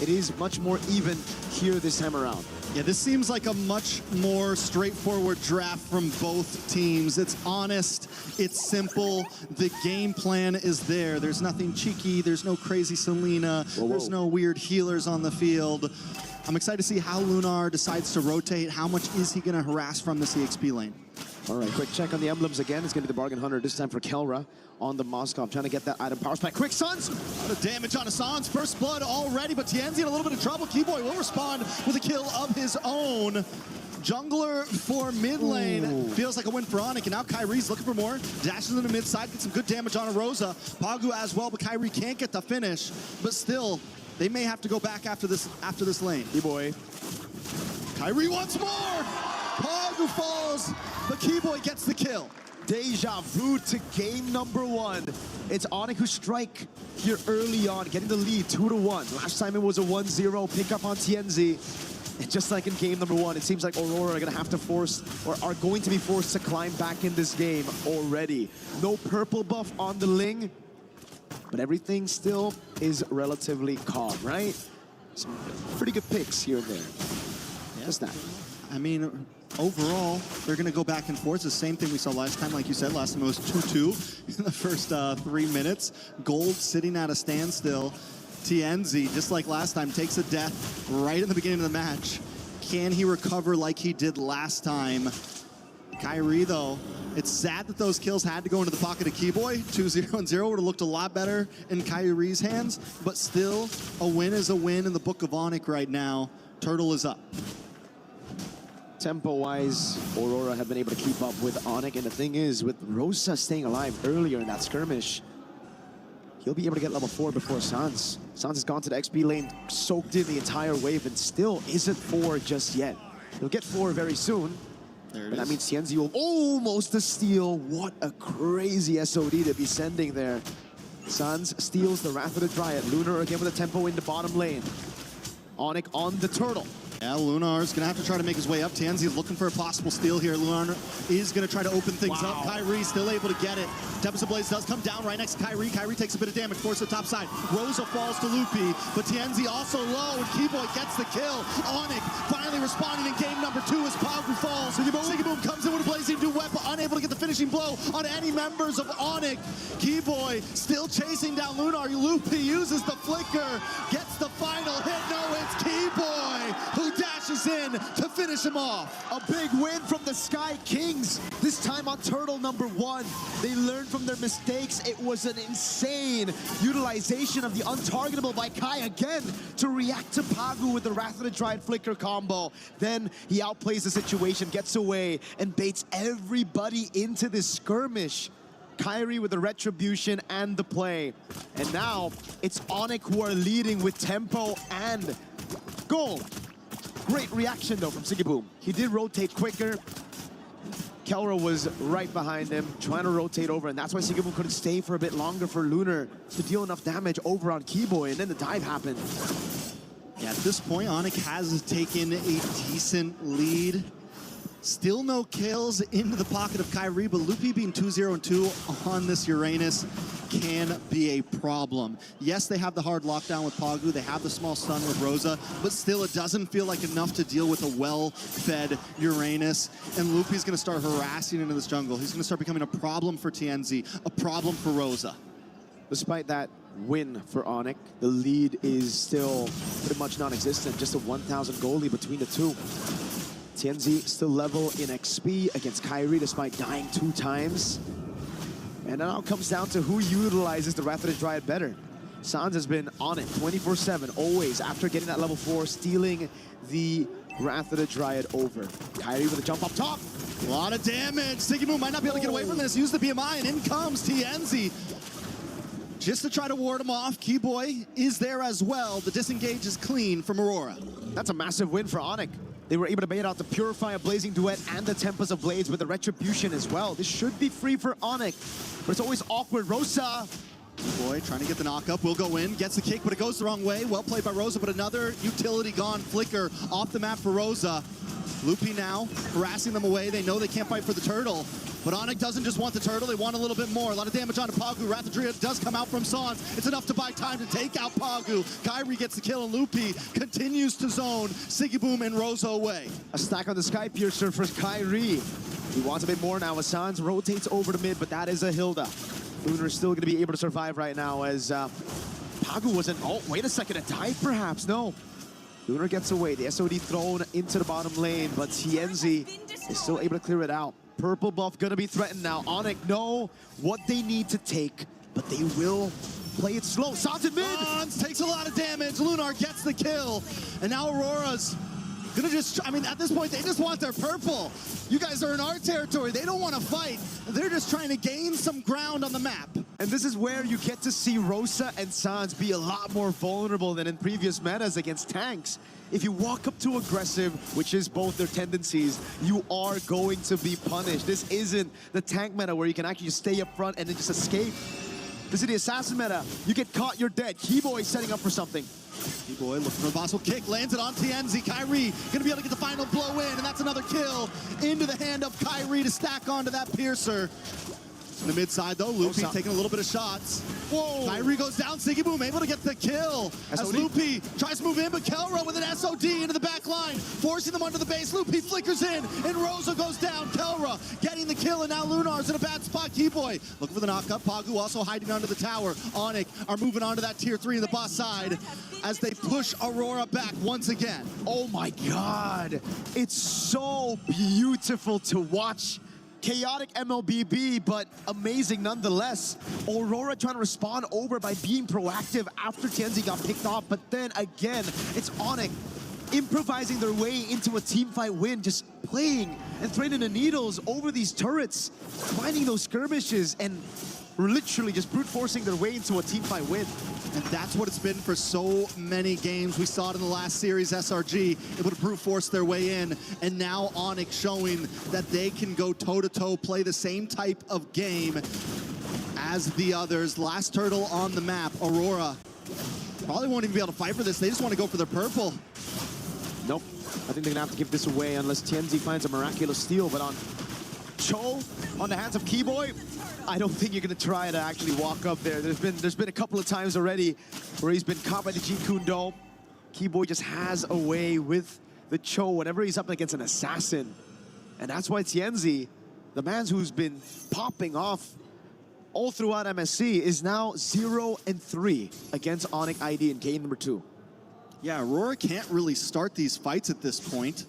it is much more even here this time around. Yeah, this seems like a much more straightforward draft from both teams. It's honest, it's simple, the game plan is there. There's nothing cheeky, there's no crazy Selena, there's no weird healers on the field. I'm excited to see how Lunar decides to rotate. How much is he gonna harass from the CXP lane? All right, quick check on the emblems again. It's gonna be the Bargain Hunter, this time for Kelra on the Moskov, trying to get that item power spike. Quick Suns! A lot of damage on Hassan's first blood already, but Tienzi in a little bit of trouble. Keyboy will respond with a kill of his own. Jungler for mid lane. Feels like a win for Onic, and now Kyrie's looking for more. Dashes into mid side, gets some good damage on Rosa. Pagu as well, but Kyrie can't get the finish. But still, they may have to go back after this lane. Keyboy. Kyrie once more! Pagu falls, but Keyboy gets the kill. Deja vu to game number 1. It's Onic who strike here early on, getting the lead 2-1. Last time it was a 1-0 pick up on Tienzi. And just like in game number 1, it seems like Aurora are gonna have to force, or are going to be forced to climb back in this game already. No purple buff on the Ling, but everything still is relatively calm, right? Some pretty good picks here and there. Yeah. Just that. I mean, overall, they're going to go back and forth. It's the same thing we saw last time. Like you said, last time it was 2-2 in the first 3 minutes. Gold sitting at a standstill. Tienzi, just like last time, takes a death right in the beginning of the match. Can he recover like he did last time? Kyrie, though, it's sad that those kills had to go into the pocket of Keyboy. 2-0 and 0 would have looked a lot better in Kyrie's hands, but still, a win is a win in the book of Onic right now. Turtle is up. Tempo-wise, Aurora have been able to keep up with Onic, and the thing is, with Rosa staying alive earlier in that skirmish, he'll be able to get level 4 before Sans. Sans has gone to the XP lane, soaked in the entire wave, and still isn't 4 just yet. He'll get 4 very soon. There it and is. that means Tienzi will almost a steal. What a crazy SOD to be sending there. Sans steals the Wrath of the Dryad. Lunar again with a tempo in the bottom lane. Onic on the turtle. Yeah, Lunar's gonna have to try to make his way up. Tienzi looking for a possible steal here. Lunar is gonna try to open things up. Kyrie still able to get it. Tempest of Blaze does come down right next to Kyrie. Kyrie takes a bit of damage, force the top side. Rosa falls to Loopy, but Tienzi also low, and Keyboy gets the kill. Onic finally responding in game number 2 as Pagu falls. Sigiboom comes in with a blazing duet, but unable to get the finishing blow on any members of Onic. Keyboy still chasing down Lunar. Loopy uses the flicker, gets the final hit. No, it's Keyboy who dashes in to finish him off. A big win from the Sky Kings, this time on Turtle number 1. They learned from their mistakes. It was an insane utilization of the untargetable by Kai again to react to Pagu with the Wrath of the Dryad flicker combo. Then he outplays the situation, gets away, and baits everybody into this skirmish. Kyrie with the retribution and the play. And now it's Onic who are leading with tempo and gold. Great reaction though from Sigiboom. He did rotate quicker. Kelra was right behind him, trying to rotate over, and that's why Sigiboom couldn't stay for a bit longer for Lunar to deal enough damage over on Keyboy, and then the dive happened. Yeah, at this point, Onic has taken a decent lead. Still no kills into the pocket of Kyrie, but Loopy being 2-0 and 2 on this Uranus can be a problem. Yes, they have the hard lockdown with Pagu, they have the small stun with Rosa, but still it doesn't feel like enough to deal with a well-fed Uranus. And Loopy's gonna start harassing into this jungle. He's gonna start becoming a problem for Tienzi, a problem for Rosa. Despite that win for Onic, the lead is still pretty much non-existent, just a 1,000 goal lead between the two. Tienzi still level in XP against Kyrie despite dying 2 times. And now it comes down to who utilizes the Wrath of the Dryad better. Sans has been on it 24/7, always, after getting that level 4, stealing the Wrath of the Dryad over. Kyrie with a jump up top. A lot of damage. Sigiboom might not be able to get away from this. Use the BMI, and in comes Tienzi. Just to try to ward him off. Keyboy is there as well. The disengage is clean from Aurora. That's a massive win for Onic. They were able to bait out the Purify, a Blazing Duet, and the Tempest of Blades with the Retribution as well. This should be free for Onic, but it's always awkward. Rosa. Boy, trying to get the knock up, will go in, gets the kick, but it goes the wrong way. Well played by Rosa, but another utility gone. Flicker off the map for Rosa. Loopy now harassing them away. They know they can't fight for the turtle. But Onic doesn't just want the turtle, they want a little bit more. A lot of damage onto Pagu. Wrathadria does come out from Sans. It's enough to buy time to take out Pagu. Kyrie gets the kill, and Loopy continues to zone Sigiboom and Rosa away. A stack on the Sky Piercer for Kyrie. He wants a bit more now as Sans rotates over to mid, but that is a Hilda. Lunar is still going to be able to survive right now as Pagu wasn't... Oh, wait a second, a dive perhaps? No. Lunar gets away. The SOD thrown into the bottom lane, but Tienzi is still able to clear it out. Purple buff going to be threatened now. Onic know what they need to take, but they will play it slow. Sans in mid! Sans takes a lot of damage. Lunar gets the kill, and now Aurora's gonna just, I mean, at this point, they just want their purple. You guys are in our territory. They don't want to fight. They're just trying to gain some ground on the map. And this is where you get to see Rosa and Sans be a lot more vulnerable than in previous metas against tanks. If you walk up too aggressive, which is both their tendencies, you are going to be punished. This isn't the tank meta where you can actually just stay up front and then just escape. This is the assassin meta. You get caught, you're dead. Keyboy setting up for something. Keyboy looking for a possible kick, lands it on Tienzi. Kyrie gonna be able to get the final blow in, and that's another kill into the hand of Kyrie to stack onto that Piercer. In the mid side though, Loopy taking a little bit of shots. Whoa! Kyrie goes down, Sigiboom able to get the kill. As Loopy tries to move in, but Kelra with an SOD into the back line, forcing them under the base. Loopy flickers in, and Rosa goes down. Kelra getting the kill, and now Lunar's in a bad spot. Keyboy looking for the knockup. Pagu also hiding under the tower. Onic are moving on to that tier 3 in the boss side as they push Aurora back once again. Oh my God. It's so beautiful to watch. Chaotic Mlbb, but amazing nonetheless. Aurora trying to respond over by being proactive after Tienzi got picked off, but then again, it's Onic improvising their way into a teamfight win, just playing and threading the needles over these turrets, finding those skirmishes, and literally just brute forcing their way into a teamfight win. And that's what it's been for so many games. We saw it in the last series, SRG, able to brute force their way in. And now Onic showing that they can go toe-to-toe, play the same type of game as the others. Last turtle on the map, Aurora. Probably won't even be able to fight for this. They just want to go for their purple. Nope. I think they're gonna have to give this away unless Tienzi finds a miraculous steal, but on Cho, on the hands of Keyboy, I don't think you're gonna try to actually walk up there. There's been a couple of times already where he's been caught by the Jeet Kune Do. Keyboy just has a way with the Cho whenever he's up against an assassin. And that's why Tienzi, the man who's been popping off all throughout MSC, is now 0-3 against ONIC I'd in game number 2. Yeah, Aurora can't really start these fights at this point.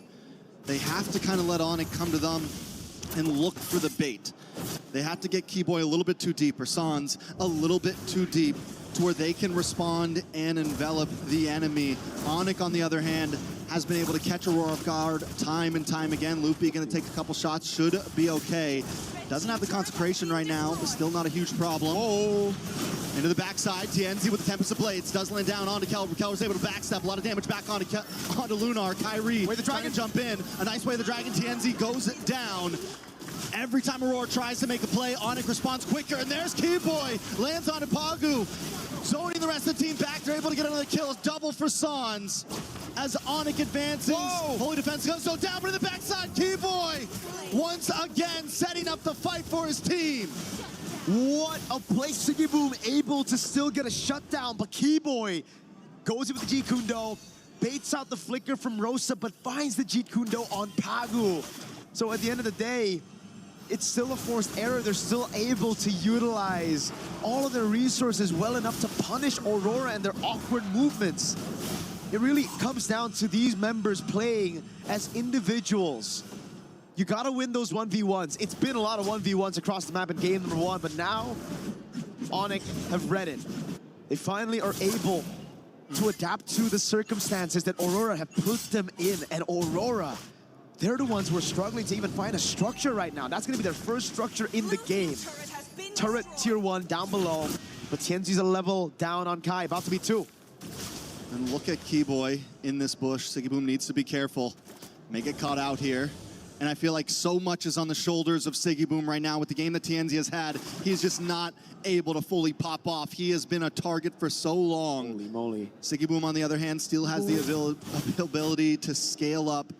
They have to kind of let Onic come to them and look for the bait. They have to get Keyboy a little bit too deep, or Sans a little bit too deep, to where they can respond and envelop the enemy. Onic, on the other hand, has been able to catch Aurora off guard time and time again. Loopy gonna take a couple shots, should be okay. Doesn't have the consecration right now, but still not a huge problem. Oh! Into the backside, Tienzi with the Tempest of Blades does land down onto Kelra. Kelra's able to backstep, a lot of damage back onto Lunar. Kyrie the dragon jump in, a nice way the dragon. Tienzi goes down. Every time Aurora tries to make a play, Onic responds quicker, and there's Keyboy, lands onto Pagu. Zoning the rest of the team back, they're able to get another kill. It's double for Sans. As Onic advances, Holy Defense goes so down, but in the backside, Keyboy once again setting up the fight for his team. What a play. Sigiboom able to still get a shutdown, but Keyboy goes in with the Jeet Kune Do, baits out the flicker from Rosa, but finds the Jeet Kune Do on Pagu. So at the end of the day, it's still a forced error. They're still able to utilize all of their resources well enough to punish Aurora and their awkward movements. It really comes down to these members playing as individuals. You gotta win those 1v1s. It's been a lot of 1v1s across the map in game number 1, but now ONIC have read it. They finally are able to adapt to the circumstances that Aurora have put them in, and Aurora, they're the ones who are struggling to even find a structure right now. That's gonna be their first structure in the game. Turret tier 1 down below, but Tienzi's a level down on Kai, about to be 2. And look at Keyboy in this bush. Sigiboom needs to be careful. May get caught out here. And I feel like so much is on the shoulders of Sigiboom right now with the game that Tienzi has had. He's just not able to fully pop off. He has been a target for so long. Holy moly. Sigiboom, on the other hand, still has the ability to scale up.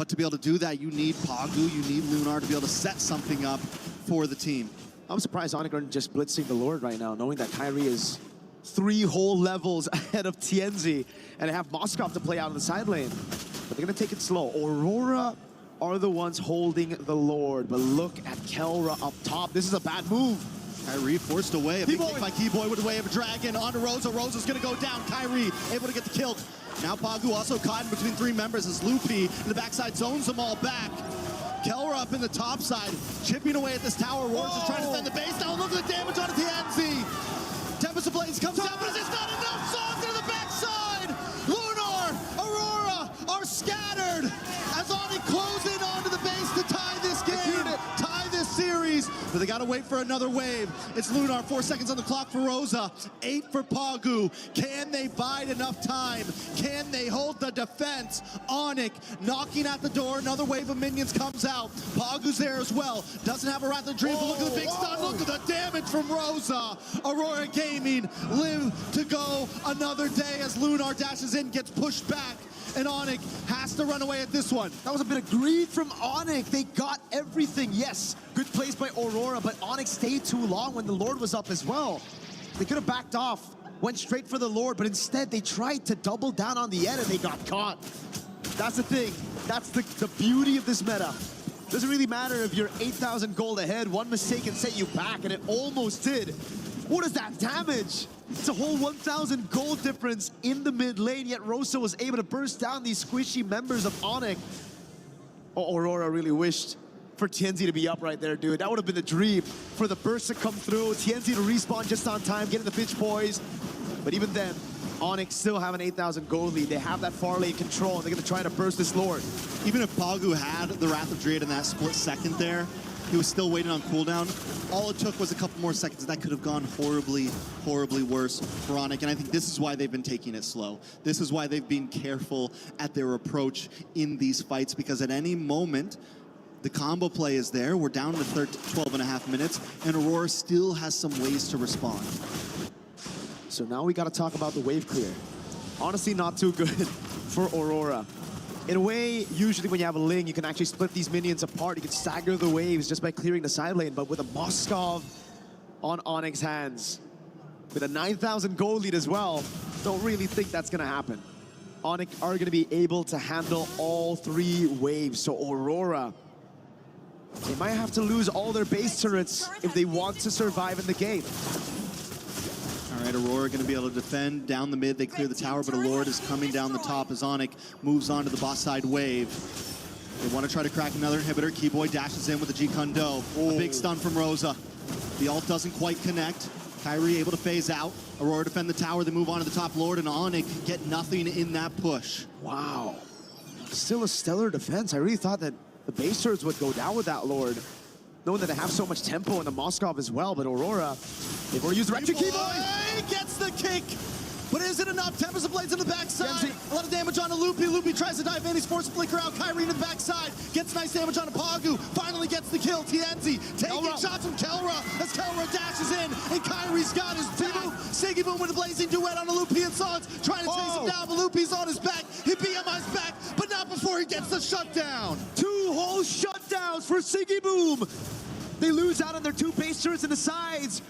But to be able to do that, you need Pagu, you need Lunar to be able to set something up for the team. I'm surprised Onic aren't just blitzing the Lord right now, knowing that Kyrie is 3 whole levels ahead of TNZ, and they have Moskov to play out in the side lane. But they're gonna take it slow. Aurora are the ones holding the Lord, but look at Kelra up top. This is a bad move. Kyrie forced away. A big kick by Keyboy with a wave of Dragon onto Rosa. Rosa's gonna go down. Kyrie able to get the kill. Now Pagu also caught in between 3 members as Loopy in the backside zones them all back. Kelra up in the top side, chipping away at this tower. Roars is trying to defend the base. Now look at the damage on TNZ. Tempest of Blaze comes down, but it's not enough. Songs to the backside. Lunar, Aurora are scattered as Onic close in onto the base to tie this game, tie this series. But they gotta wait for another wave. It's Lunar, 4 seconds on the clock for Rosa, 8 for Pagu. Can they bide enough time? Can they hold the defense? Onic knocking at the door, another wave of minions comes out. Pagu's there as well, doesn't have a Wrath of Dream, but look at the big stun, look at the damage from Rosa. Aurora Gaming live to go another day as Lunar dashes in, gets pushed back, and Onic has to run away at this one. That was a bit of greed from Onic. They got everything. Yes, good plays by Aurora, but Onic stayed too long when the Lord was up as well. They could have backed off, went straight for the Lord, but instead they tried to double down on the end and they got caught. That's the thing. That's the beauty of this meta. Doesn't really matter if you're 8,000 gold ahead. One mistake can set you back, and it almost did. What is that damage? It's a whole 1,000 gold difference in the mid lane, yet Rosa was able to burst down these squishy members of Onic. Oh, Aurora really wished for TNZ to be up right there, dude. That would have been the dream for the burst to come through, TNZ to respawn just on time, getting the pitch poised. But even then, Onic still have an 8,000 gold lead. They have that far lane control, and they're gonna try to burst this Lord. Even if Pagu had the Wrath of Druid in that split second there, he was still waiting on cooldown. All it took was a couple more seconds. That could have gone horribly, horribly worse for Onic. And I think this is why they've been taking it slow. This is why they've been careful at their approach in these fights, because at any moment, the combo play is there. We're down to 12.5 minutes, and Aurora still has some ways to respond. So now we got to talk about the wave clear. Honestly, not too good for Aurora. In a way, usually when you have a Ling, you can actually split these minions apart. You can stagger the waves just by clearing the side lane. But with a Moskov on Onic's hands, with a 9,000 gold lead as well, don't really think that's going to happen. Onic are going to be able to handle all 3 waves. So Aurora, they might have to lose all their base turrets if they want to survive in the game. All right, Aurora going to be able to defend down the mid. They clear the tower, but a Lord is coming down the top as Onic moves on to the boss side wave. They want to try to crack another inhibitor. Keyboy dashes in with the G-Kundo. A big stun from Rosa. The ult doesn't quite connect. Kyrie able to phase out. Aurora defend the tower. They move on to the top Lord, and Onic get nothing in that push. Wow. Still a stellar defense. I really thought that the base turrets would go down with that Lord, knowing that they have so much tempo in the Moskov as well. But Aurora, they've already used the Electric Keyboy. Gets the kick, but is it enough? Tempest of Blades in the backside. A lot of damage on Loopy. Loopy tries to dive in. He's forced to flicker out. Kyrie to the backside. Gets nice damage on Pagu. Finally gets the kill. TNZ taking shots from Kelra as Kelra dashes in, and Kyrie's got his back. Siggy Boom with a blazing duet on Loopy and Songs, trying to chase him down, but Loopy's on his back. He BMI's back, but not before he gets the shutdown. 2 whole shutdowns for Siggy Boom. They lose out on their 2 base turrets in the sides.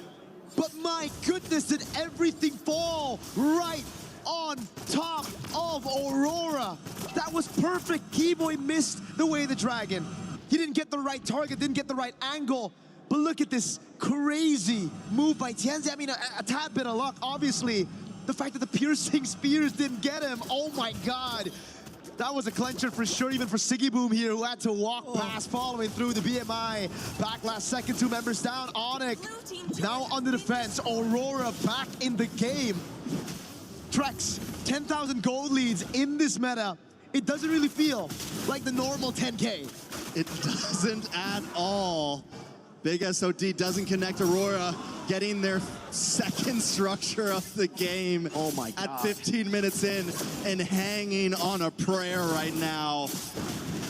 But my goodness, did everything fall right on top of Aurora. That was perfect. Keyboy missed the way the dragon. He didn't get the right target, didn't get the right angle. But look at this crazy move by TNZ. I mean, a tad bit of luck, obviously. The fact that the piercing spears didn't get him. Oh my God. That was a clencher for sure, even for Siggy Boom here, who had to walk past, following through the BMI. Back last second, 2 members down. Onic now on the defense. Aurora back in the game. Trex, 10,000 gold leads in this meta. It doesn't really feel like the normal 10K. It doesn't at all. Big SOD doesn't connect. Aurora getting their 2nd structure of the game. Oh my God. At 15 minutes in and hanging on a prayer right now.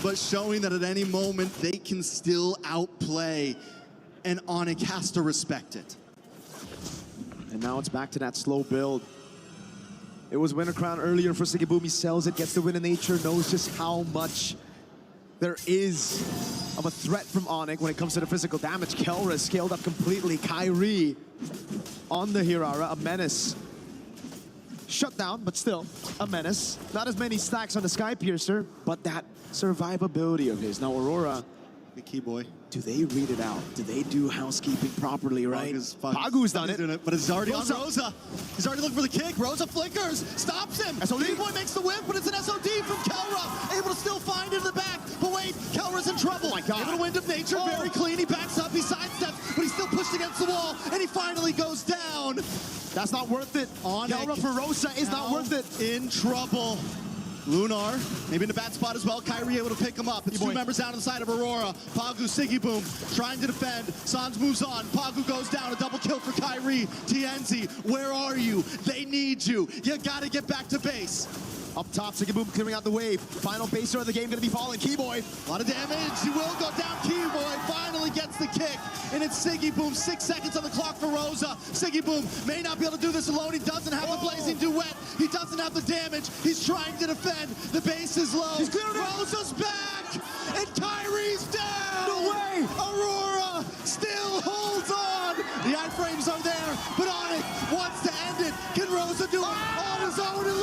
But showing that at any moment they can still outplay, and Onic has to respect it. And now it's back to that slow build. It was Winter Crown earlier for Siggy Boom. He sells it, gets the win in nature, knows just how much there is of a threat from Onic when it comes to the physical damage. Kelra scaled up completely. Kyrie on the Hirara, a menace. Shut down, but still a menace. Not as many stacks on the Sky Piercer, but that survivability of his. Now Aurora, Big key boy. do they read it out? Do they do housekeeping properly, right? Pagu's done it. But it's already on Rosa. He's already looking for the kick. Rosa flickers, stops him. SOD. Key boy makes the whip, but it's an SOD from Kelra. Able to still find it in the back. But wait, Kelra's in trouble. Oh my God. Able to wind of nature, very clean. He backs up, he sidesteps, but he's still pushed against the wall, and he finally goes down. That's not worth it. Kelra for Rosa is not worth it. In trouble. Lunar, maybe in a bad spot as well. Kyrie able to pick him up. It's two members down to the side of Aurora. Pagu, Siggy Boom, trying to defend. Sans moves on. Pagu goes down. A double kill for Kyrie. TNZ, where are you? They need you. You gotta get back to base. Up top, Siggy Boom clearing out the wave. Final baser of the game gonna be falling. Keyboy. A lot of damage. He will go down. Keyboy finally gets the kick. And it's Siggy Boom. 6 seconds on the clock for Rosa. Siggy Boom may not be able to do this alone. He doesn't have the blazing duet. He doesn't have the damage. He's trying to defend. The base is low. He's cleared it. Rosa's back. And Kyrie's down. No way. Aurora still holds on. The iframes are there. But Onic wants to end it. Can Rosa do it on his own?